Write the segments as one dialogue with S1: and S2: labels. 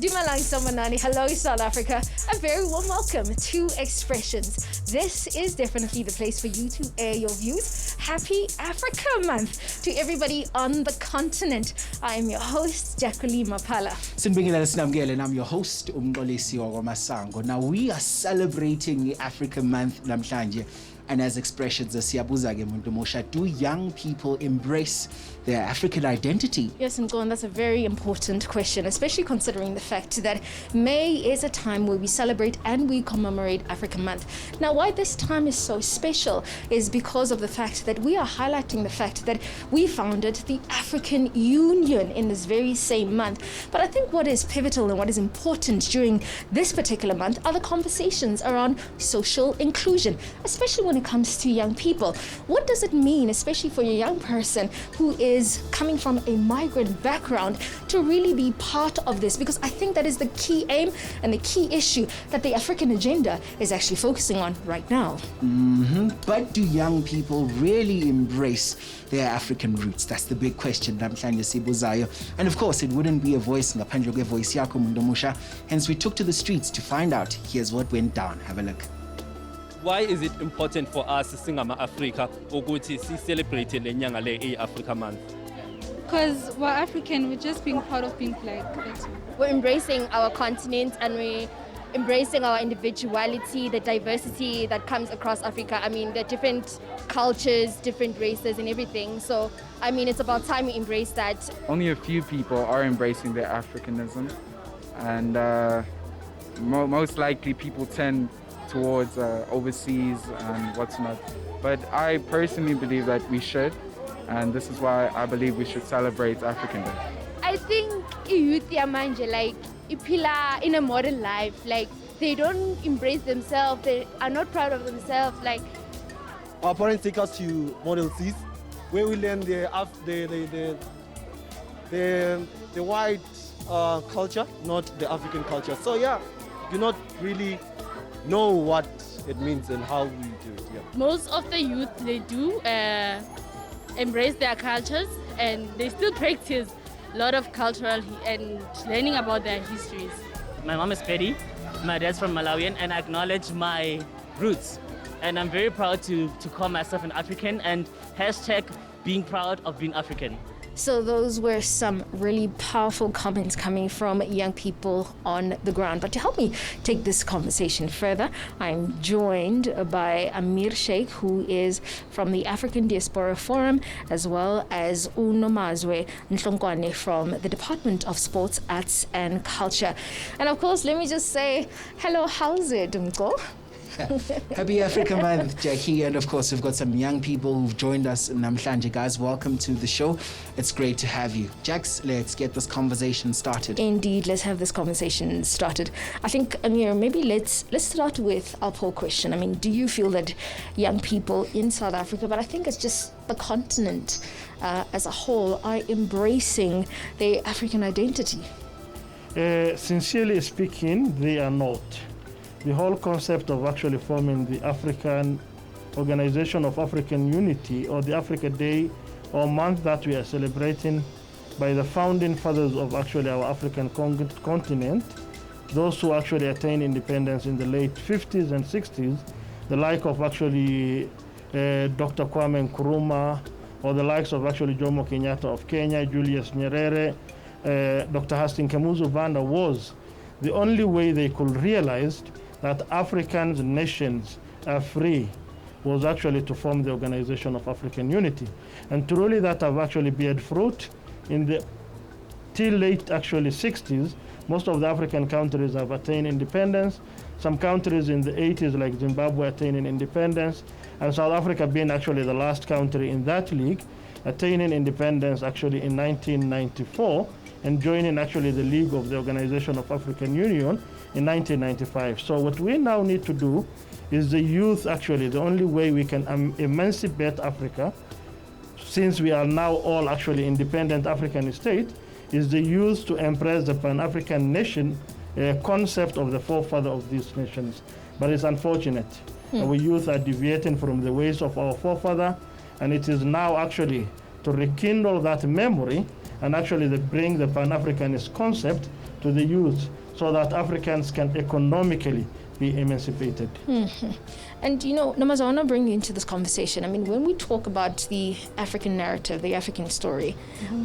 S1: Dumalang Samanani, hello South Africa. A very warm welcome to Expressions. This is definitely the place for you to air your views. Happy Africa Month to everybody on the continent. I am your host, Jacqueline Mapala.
S2: Sinbingelela Sinamgele, and I'm your host, Umqolisi Masango. Now we are celebrating Africa Month namhlanje. And as Expressions, Siyabuza-ke muntu mosha, do young people embrace their African identity?
S1: Yes, Mqon, that's a very important question, especially considering the fact that May is a time where we celebrate and we commemorate Africa Month. Now, why this time is so special is because of the fact that we are highlighting the fact that we founded the African Union in this very same month. But I think what is pivotal and what is important during this particular month are the conversations around social inclusion, especially when it comes to young people. What does it mean, especially for a young person who is coming from a migrant background, to really be part of this? Because I think that is the key aim and the key issue that the African agenda is actually focusing on right now.
S2: But do young people really embrace their African roots? That's the big question. And of course, it wouldn't be a voice ngaphandle kwevoice yakho Mundomusha. Hence, we took to the streets to find out. Here's what went down. Have a look.
S3: Why is it important for us singama Africa ukuthi si celebrate le nyanga le Africa Month?
S4: Because we're African, we're just being proud of being black.
S5: We're embracing our continent and we're embracing our individuality, the diversity that comes across Africa. I mean, the different cultures, different races and everything. So, I mean, it's about time we embrace that.
S6: Only a few people are embracing their Africanism, and most likely people tend towards overseas and what's not. But I personally believe that we should, and this is why I believe we should celebrate African Day.
S5: I think youth yamanje, like, ipila in a modern life, like, they don't embrace themselves, they are not proud of themselves. Like,
S7: our parents take us to Model C's, where we learn the white culture, not the African culture. So yeah, do not really know what it means and how we do it. Yeah.
S8: Most of the youth, they do embrace their cultures, and they still practice a lot of cultural and learning about their histories.
S9: My mom is Betty, my dad's from Malawian, and I acknowledge my roots. And I'm very proud to call myself an African, and hashtag being proud of being African.
S1: So those were some really powerful comments coming from young people on the ground. But to help me take this conversation further, I'm joined by Amir Sheikh, who is from the African Diaspora Forum, as well as Unomazwe Nhlongwane from the Department of Sports, Arts and Culture. And of course, let me just say, hello, how's it, Mko?
S2: Happy Africa Month, Jackie. And of course, we've got some young people who've joined us in Namhlanje. Guys, welcome to the show. It's great to have you. Jax, let's get this conversation started.
S1: Indeed, let's have this conversation started. I think, Amir, maybe let's start with our poll question. I mean, do you feel that young people in South Africa, but I think it's just the continent as a whole, are embracing their African identity?
S10: Sincerely speaking, they are not. The whole concept of actually forming the African Organization of African Unity, or the Africa Day or month that we are celebrating by the founding fathers of actually our African continent, those who actually attained independence in the late 50s and 60s, the like of actually Dr. Kwame Nkrumah, or the likes of actually Jomo Kenyatta of Kenya, Julius Nyerere, Dr. Hastings Kamuzu Banda, was the only way they could realize that African nations are free, was actually to form the Organization of African Unity. And truly that have actually beared fruit. In the till late actually 60s, most of the African countries have attained independence. Some countries in the 80s, like Zimbabwe, attaining independence, and South Africa being actually the last country in that league, attaining independence actually in 1994, and joining actually the League of the Organization of African Union in 1995. So what we now need to do is the youth, actually, the only way we can emancipate Africa, since we are now all actually independent African state, is the youth to embrace the Pan-African nation concept of the forefather of these nations. But it's unfortunate. Our youth are deviating from the ways of our forefather, and it is now actually to rekindle that memory and actually bring the Pan-Africanist concept to the youth so that Africans can economically be emancipated.
S1: Mm-hmm. And Namaza, I want to bring you into this conversation. I mean, when we talk about the African narrative, the African story,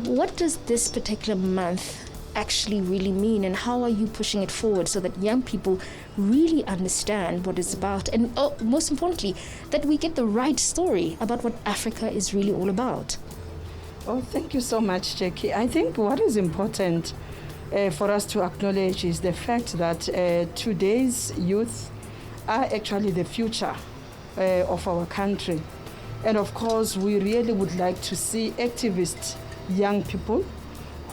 S1: what does this particular month actually really mean, and how are you pushing it forward so that young people really understand what it's about, and most importantly, that we get the right story about what Africa is really all about?
S11: Oh, thank you so much, Jackie. I think what is important for us to acknowledge is the fact that today's youth are actually the future of our country. And of course, we really would like to see activist young people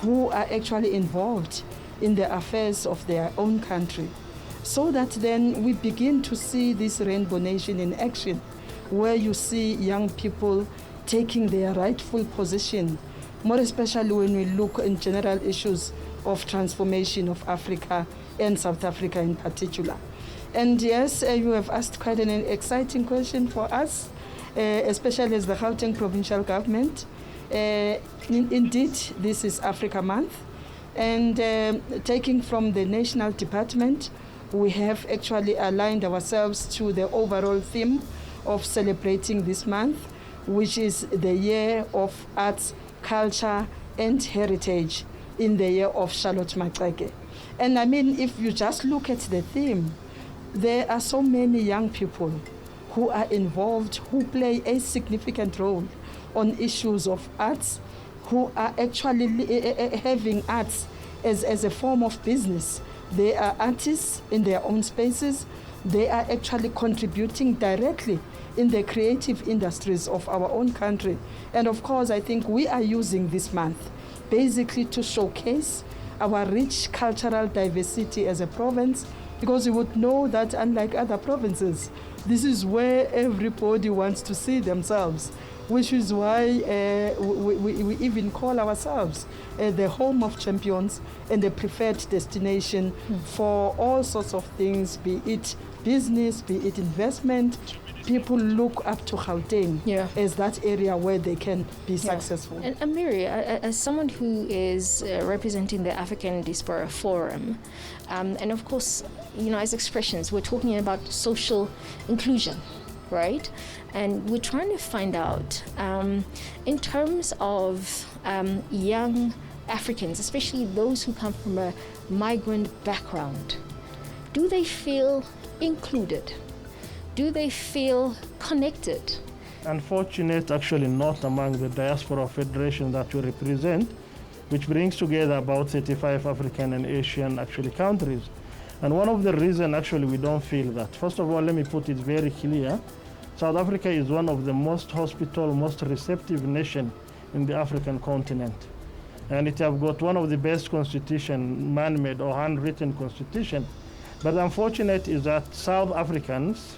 S11: who are actually involved in the affairs of their own country, so that then we begin to see this rainbow nation in action, where you see young people taking their rightful position, more especially when we look in general issues of transformation of Africa and South Africa in particular. And yes, you have asked quite an exciting question for us, especially as the Gauteng provincial government. Indeed, this is Africa Month, and taking from the National Department, we have actually aligned ourselves to the overall theme of celebrating this month, which is the Year of Arts, Culture and Heritage in the year of Charlotte Maxeke. And I mean, if you just look at the theme, there are so many young people who are involved, who play a significant role on issues of arts, who are actually having arts as a form of business. They are artists in their own spaces. They are actually contributing directly in the creative industries of our own country. And of course, I think we are using this month basically to showcase our rich cultural diversity as a province, because you would know that unlike other provinces, this is where everybody wants to see themselves, which is why we even call ourselves the home of champions and the preferred destination for all sorts of things, be it business, be it investment. People look up to Gauteng as that area where they can be successful.
S1: And Amiri, as someone who is representing the African Diaspora Forum, and of course, as expressions, we're talking about social inclusion, right? And we're trying to find out, in terms of young Africans, especially those who come from a migrant background, do they feel included? Do they feel connected?
S10: Unfortunate, actually not among the Diaspora Federation that we represent, which brings together about 35 African and Asian countries. And one of the reasons actually we don't feel that, first of all, let me put it very clear, South Africa is one of the most hospitable, most receptive nations in the African continent. And it have got one of the best constitution, man-made or handwritten constitution. But unfortunate is that South Africans,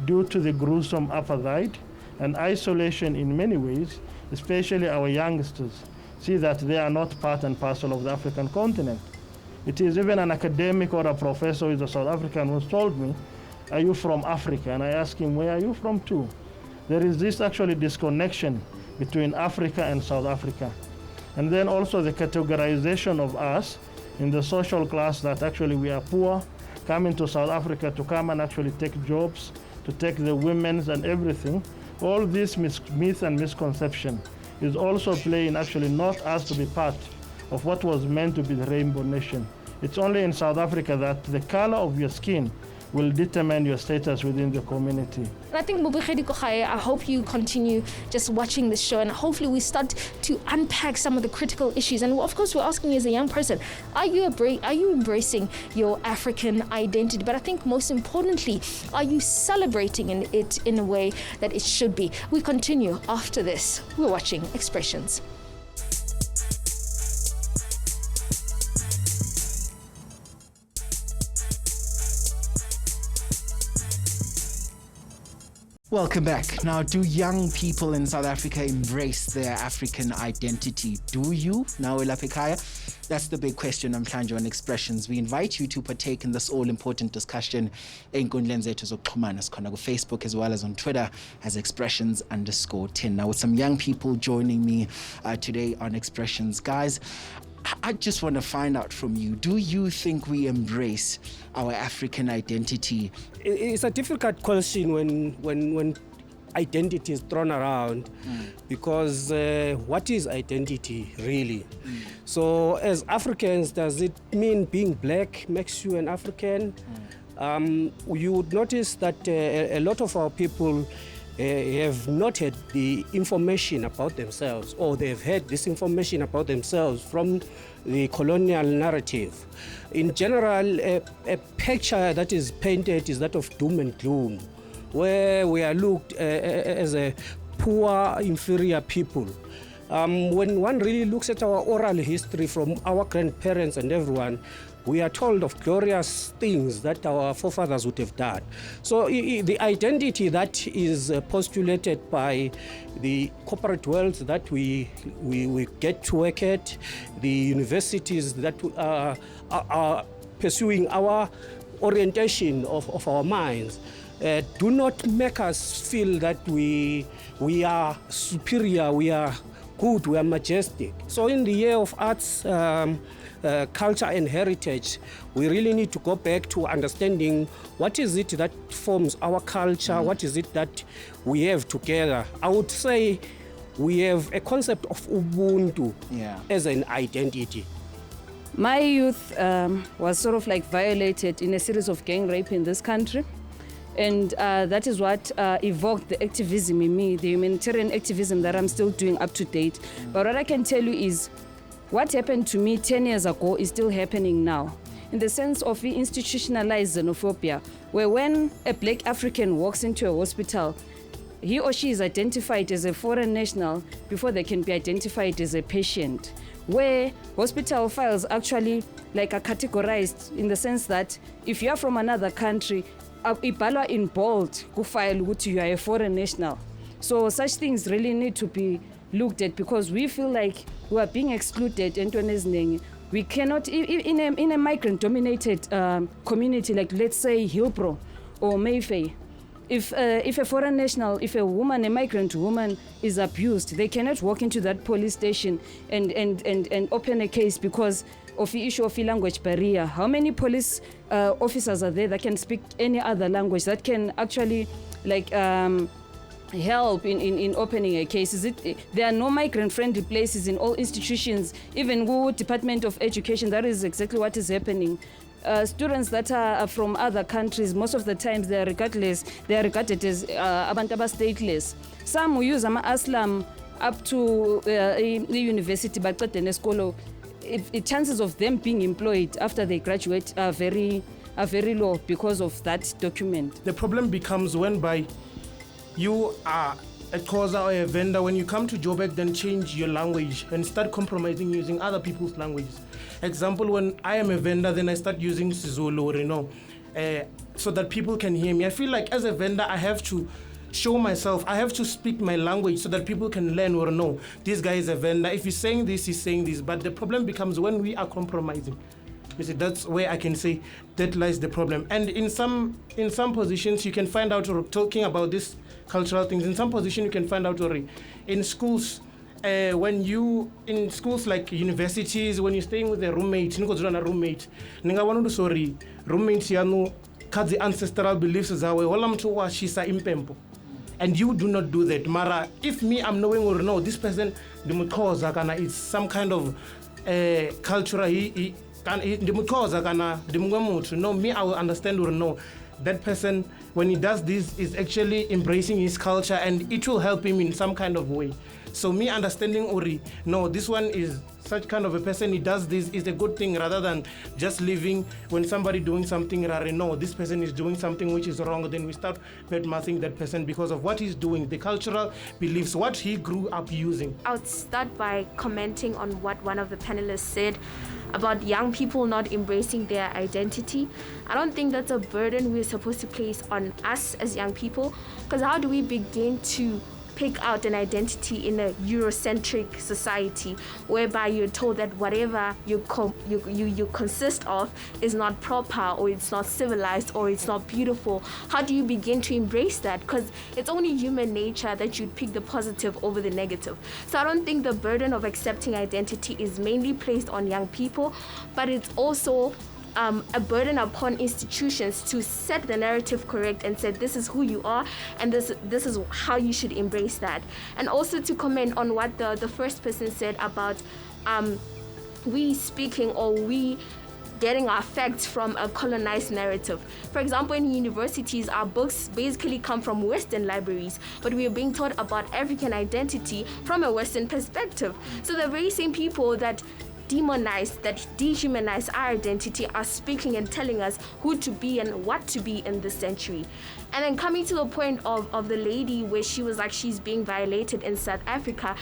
S10: due to the gruesome apartheid and isolation in many ways, especially our youngsters, see that they are not part and parcel of the African continent. It is even an academic or a professor who is a South African who told me, "Are you from Africa?" And I asked him, "Where are you from too?" There is this disconnection between Africa and South Africa. And then also the categorization of us in the social class that actually we are poor, coming to South Africa to come and actually take jobs, to take the women's and everything. All this myth and misconception is also playing actually not us to be part of what was meant to be the Rainbow Nation. It's only in South Africa that the color of your skin will determine your status within the community.
S1: And I think Mubukedi Kochaye, I hope you continue just watching this show, and hopefully we start to unpack some of the critical issues. And of course, we're asking you as a young person, are you embracing your African identity? But I think most importantly, are you celebrating it in a way that it should be? We continue after this. We're watching Expressions.
S2: Welcome back. Now, do young people in South Africa embrace their African identity? Do you? Now, Elapikaya? That's the big question on Planjo and Expressions. We invite you to partake in this all-important discussion in Facebook as well as on Twitter as Expressions_10. Now, with some young people joining me today on Expressions. Guys, I just want to find out from you, do you think we embrace our African identity?
S12: It's a difficult question when identity is thrown around, because what is identity really? So as Africans, does it mean being black makes you an African? You would notice that a lot of our people have not had the information about themselves, or they've had this information about themselves from the colonial narrative. In general, a picture that is painted is that of doom and gloom, where we are looked as a poor, inferior people. When one really looks at our oral history from our grandparents and everyone, we are told of glorious things that our forefathers would have done. So the identity that is postulated by the corporate world that we get to work at, the universities that are pursuing our orientation of our minds, do not make us feel that we are superior, we are good, we are majestic. So in the year of arts, culture and heritage, we really need to go back to understanding what is it that forms our culture, what is it that we have together. I would say we have a concept of Ubuntu as an identity.
S13: My youth was sort of like violated in a series of gang rape in this country. And that is what evoked the activism in me, the humanitarian activism that I'm still doing up to date. But what I can tell you is what happened to me 10 years ago is still happening now, in the sense of the institutionalized xenophobia, where when a black African walks into a hospital, he or she is identified as a foreign national before they can be identified as a patient, where hospital files actually like are categorized in the sense that if you are from another country, ibhalwa in bold ku-file ukuthi you are a foreign national. So such things really need to be looked at, because we feel like we are being excluded entweni eziningi. We cannot, in a migrant-dominated community like, let's say, Hillbrow or Mayfair, if a foreign national, if a woman, a migrant woman is abused, they cannot walk into that police station and open a case because of the issue of the language barrier. How many police officers are there that can speak any other language that can actually like help in opening a case? There are no migrant-friendly places in all institutions, even the Department of Education. That is exactly what is happening. Students that are from other countries, most of the times they are regarded as abantu stateless. Some who use aslam up to the university, but the chances of them being employed after they graduate are very low because of that document.
S14: The problem becomes when by you are a causer or a vendor, when you come to Joburg, then change your language and start compromising using other people's languages. Example, when I am a vendor, then I start using Sizulu or so that people can hear me. I feel like as a vendor, I have to show myself, I have to speak my language so that people can learn or know this guy is a vendor. If he's saying this, he's saying this. But the problem becomes when we are compromising. You see, that's where I can say that lies the problem. And in some positions, you can find out, or talking about this cultural things, in some position you can find out, or in schools, when you, in schools like universities, when you're staying with a roommate, roommate yanu kadzi ancestral beliefs zawe wala mtu wa shisa impempo, and you do not do that. Mara, if me I'm knowing or no, this person dimutkoza kana it's some kind of cultural dimutkoza kana dimungwemutu. No, me I will understand or no, that person when he does this is actually embracing his culture and it will help him in some kind of way. So me understanding Ori, no, this one is such kind of a person, he does this is a good thing, rather than just living when somebody doing something, no, this person is doing something which is wrong, then we start bad-mouthing that person because of what he's doing, the cultural beliefs, what he grew up using.
S15: I would start by commenting on what one of the panelists said about young people not embracing their identity. I don't think that's a burden we're supposed to place on us as young people, because how do we begin to pick out an identity in a Eurocentric society, whereby you're told that whatever you consist of is not proper, or it's not civilized, or it's not beautiful. How do you begin to embrace that? Because it's only human nature that you'd pick the positive over the negative. So I don't think the burden of accepting identity is mainly placed on young people, but it's also a burden upon institutions to set the narrative correct and say this is who you are, and this is how you should embrace that. And also to comment on what the first person said about we speaking, or we getting our facts from a colonized narrative. For example, in universities, our books basically come from Western libraries, but we are being taught about African identity from a Western perspective. So the very same people that demonize, that dehumanize our identity, are speaking and telling us who to be and what to be in this century. And then coming to the point of the lady where she was like, she's being violated in South Africa,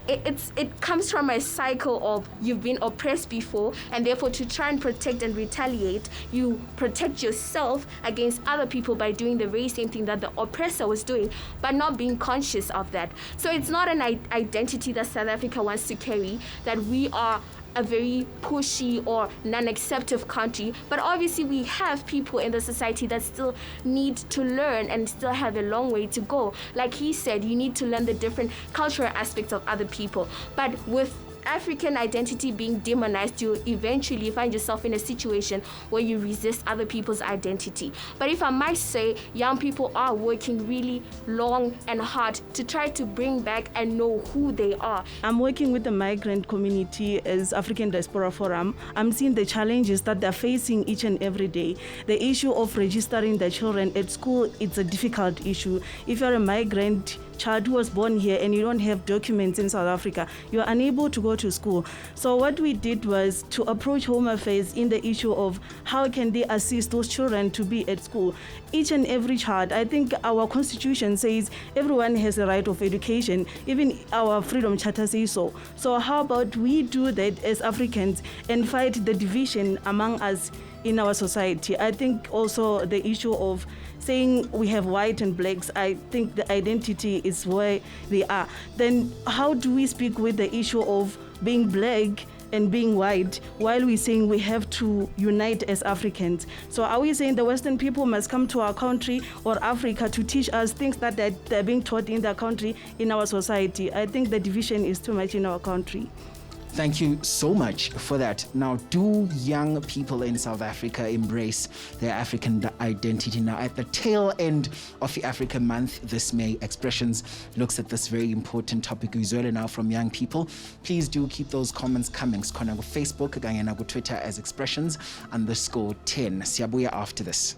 S15: it comes from a cycle of you've been oppressed before, and therefore to try and protect and retaliate, you protect yourself against other people by doing the very same thing that the oppressor was doing, but not being conscious of that. So it's not an identity that South Africa wants to carry, that we are a very pushy or non-acceptive country, but obviously we have people in the society that still need to learn and still have a long way to go. Like he said, you need to learn the different cultural aspects of other people, but with African identity being demonized, you eventually find yourself in a situation where you resist other people's identity. But if I might say, young people are working really long and hard to try to bring back and know who they are.
S16: I'm working with the migrant community as African Diaspora Forum. I'm seeing the challenges that they're facing each and every day. The issue of registering the children at school, it's a difficult issue. If you're a migrant child who was born here and you don't have documents in South Africa, you're unable to go to school. So what we did was to approach Home Affairs in the issue of how can they assist those children to be at school. Each and every child, I think our constitution says everyone has a right of education, even our Freedom Charter says so. So how about we do that as Africans and fight the division among us in our society? I think also the issue of saying we have white and blacks, I think the identity is where they are. Then how do we speak with the issue of being black and being white while we're saying we have to unite as Africans? So are we saying the Western people must come to our country or Africa to teach us things that they're being taught in their country, in our society? I think the division is too much in our country.
S2: Thank you so much for that. Now, do young people in South Africa embrace their African identity? Now, at the tail end of the African Month this May, Expressions looks at this very important topic. Uzwele now from young people. Please do keep those comments coming. Sikhona ku Facebook kanye na ku Twitter as Expressions_10. Siyabuya after this.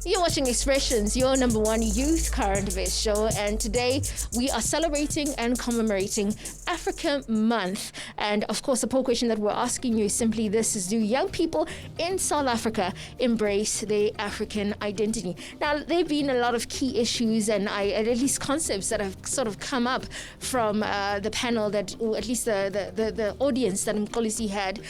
S1: You're watching Expressions, your number one youth current affairs show, and today we are celebrating and commemorating Africa Month. And of course, the poll question that we're asking you is simply this: is do young people in South Africa embrace their African identity? Now, there have been a lot of key issues and at least concepts that have sort of come up from the panel that, or at least the audience that Mkolisi had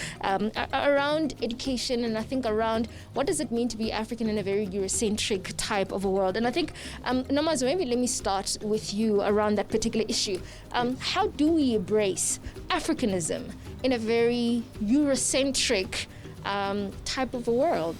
S1: around education, and I think around what does it mean to be African in a very Eurocentric type of a world. And I think, Nomazo, maybe let me start with you around that particular issue. How do we embrace Africanism in a very Eurocentric type of a world?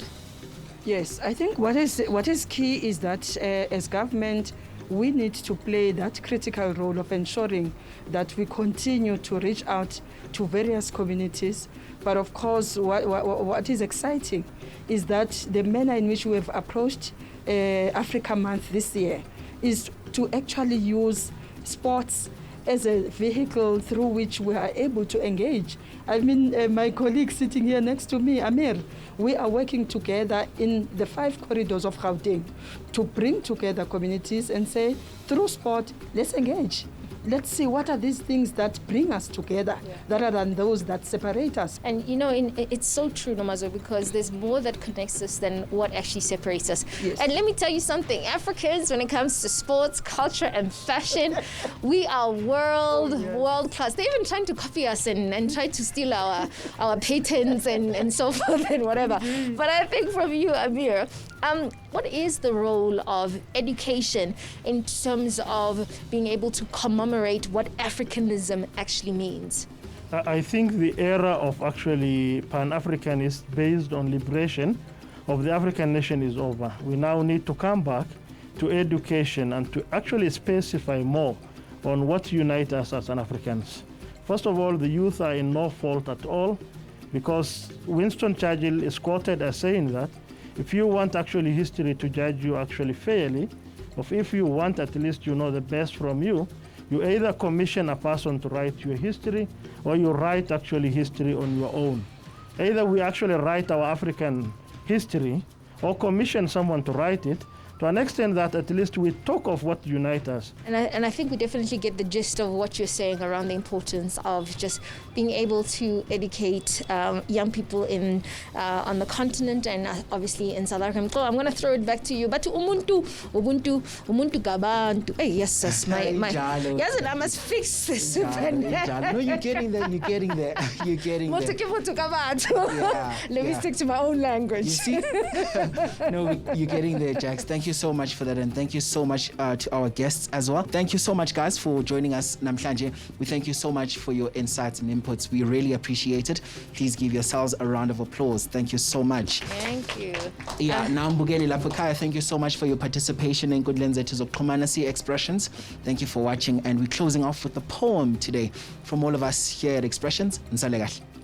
S11: Yes, I think what is key is that as government, we need to play that critical role of ensuring that we continue to reach out to various communities. But of course, what is exciting is that the manner in which we have approached Africa Month this year is to actually use sports as a vehicle through which we are able to engage. I mean, my colleague sitting here next to me, Amir, we are working together in the 5 corridors of Gauteng to bring together communities and say, through sport, let's engage. let's see what are these things that bring us together rather than those that separate us.
S1: And it's so true, Nomazo, because there's more that connects us than what actually separates us.
S11: Yes.
S1: And let me tell you something, Africans, when it comes to sports, culture, and fashion, we are world class. They're even trying to copy us and try to steal our patents and so forth and whatever. But I think from you, Amir, what is the role of education in terms of being able to commemorate what Africanism actually means?
S10: I think the era of actually Pan-Africanist based on liberation of the African nation is over. We now need to come back to education and to actually specify more on what unites us as an Africans. First of all, the youth are in no fault at all, because Winston Churchill is quoted as saying that if you want actually history to judge you actually fairly, or if you want at least the best from you, you either commission a person to write your history or you write actually history on your own. Either we actually write our African history or commission someone to write it, to an extent that at least we talk of what unites us.
S1: And I think we definitely get the gist of what you're saying around the importance of just being able to educate young people on the continent and obviously in South Africa. So I'm going to throw it back to you. But to Ubuntu Gabantu. Hey, yes, yes, I must fix this.
S2: No, you're getting there. You're getting there.
S1: Let me stick to my own language.
S2: You see? No, you're getting there, Jax. Thank you so much for that, and thank you so much to our guests as well. Thank you so much, guys, for joining us namhlanje. We thank you so much for your insights and inputs. We really appreciate it. Please give yourselves a round of applause. Thank you so much.
S1: Thank you.
S2: Yeah, Nambugeli Lapukaya, thank you so much for your participation in Good Lenze to Expressions. Thank you for watching, and we're closing off with a poem today from all of us here at Expressions.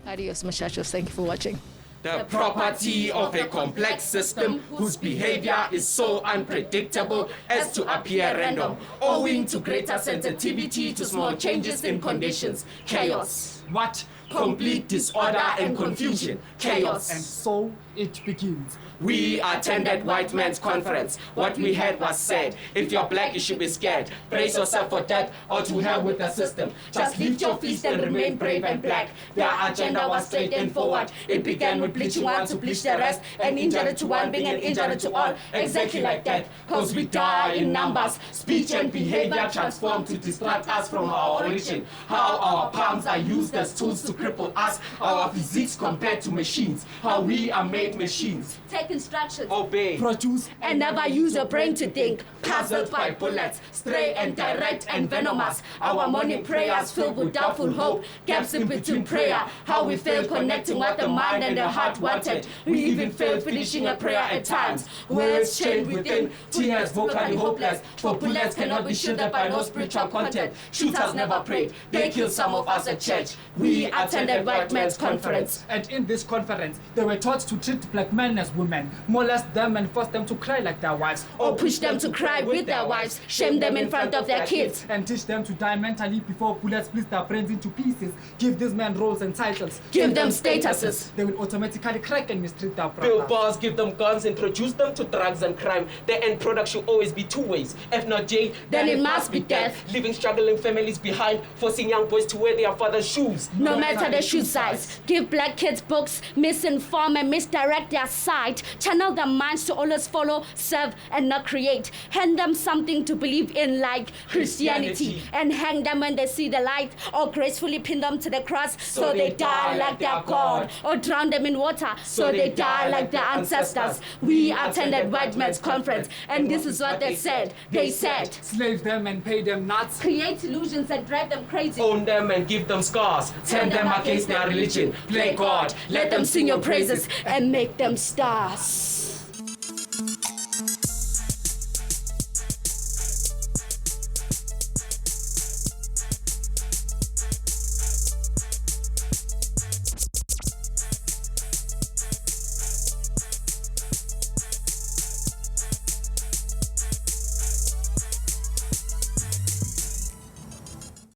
S1: Adios, muchachos. Thank you for watching.
S17: The property of a complex system whose behavior is so unpredictable as to appear random, owing to greater sensitivity to small changes in conditions. Chaos. What? Complete disorder and confusion. Chaos.
S18: And so it begins.
S17: We attended White Man's Conference. What we heard was said. If you're black, you should be scared. Brace yourself for death or to hell with the system. Just lift your fist and remain brave and black. Their agenda was straight and forward. It began with bleaching one to bleach the rest, and injury to one being an injury to all. Exactly like that, cause we die in numbers. Speech and behavior transform to distract us from our origin. How our palms are used as tools to cripple us. Our physiques compared to machines. How we are made machines.
S19: Take instructions,
S17: obey,
S18: produce,
S19: and never use your brain to think. Puzzled by bullets, stray and direct and venomous. Our morning prayers filled with doubtful hope. Gaps in between prayer. How we fail connecting what the mind and the heart wanted. We even fail finishing a prayer at times. Words chained within, tears vocally hopeless. For bullets cannot be shielded by no spiritual content. Shooters never prayed. They killed some of us at church. We attended White Man's Conference.
S18: And in this conference, they were taught to treat black men as women, molest them and force them to cry like their wives,
S19: or push them to cry with their wives, shame them in front of their kids,
S18: and teach them to die mentally before bullets split their brains into pieces. Give these men roles and titles,
S19: give them statuses.
S18: They will automatically crack and mistreat their brothers.
S17: Build bars, give them guns, introduce them to drugs and crime. The end product should always be two ways. If not J,
S19: then it must be death.
S17: Leaving struggling families behind, forcing young boys to wear their father's shoes.
S19: No matter the shoe size. Give black kids books, misinform and misdirect their sight. Channel their minds to always follow, serve, and not create. Hand them something to believe in, like Christianity, and hang them when they see the light, or gracefully pin them to the cross so they die like their God, or drown them in water so they die like their ancestors. We attended White Man's Conference, and this is what they said. They said,
S18: slave them and pay them nuts,
S19: create illusions and drive them crazy,
S17: own them and give them scars, turn them against their religion, play God,
S19: let them sing your praises and make them stars.